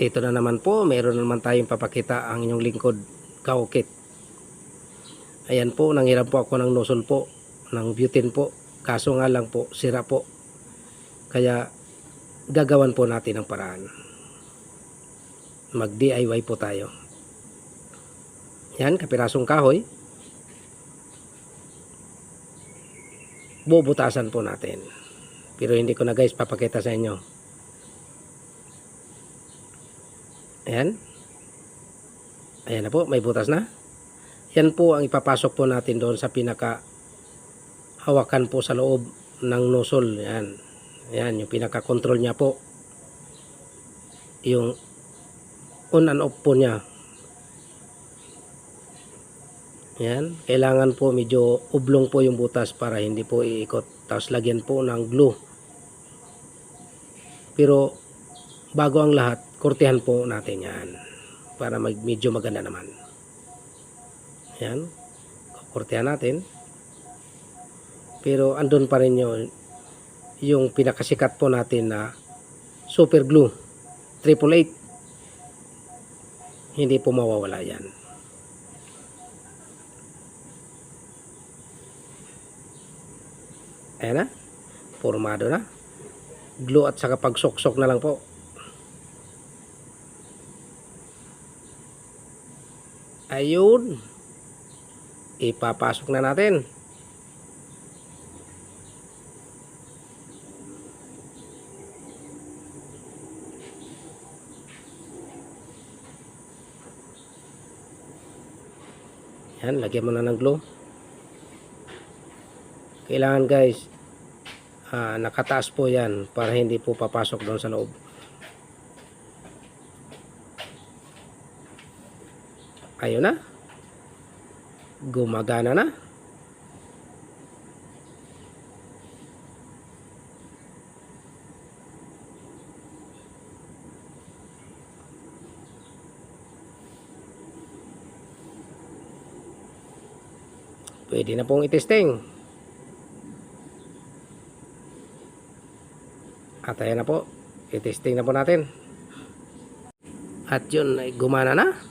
Ito na naman po, meron naman tayong papakita ang inyong lingkod, Kaukit. Ayan po, nanghiram po ako ng nozzle po, ng butane po. Kaso nga lang po, sira po. Kaya gagawan po natin ang paraan. Mag DIY po tayo. Yan, kapirasong kahoy. Bubutasan po natin. Pero hindi ko na guys papakita sa inyo. Ayan. Ayan na po, may butas na. Yan po ang ipapasok po natin doon sa pinaka hawakan po sa loob ng nozzle. Ayan. Ayan, yung pinaka control niya po. Yung on and off po niya. Ayan. Kailangan po medyo oblong po yung butas para hindi po iikot. Tapos lagyan po ng glue. Pero bago ang lahat, kurtihan po natin yan para medyo maganda naman. Yan, kurtihan natin. Pero andun pa rin yung pinakasikat po natin na super glue 888. Hindi po mawawala yan. Ayan na, formado na. Glue at saka pagsoksok na lang po. Ayun, ipapasok na natin. Yan, lagyan mo na ng glue. Kailangan guys, nakataas po yan para hindi po papasok doon sa loob. Ayun na, gumagana na. Pwede na pong itesting. At ayan na po, itesting na po natin. At yun, ay gumana na.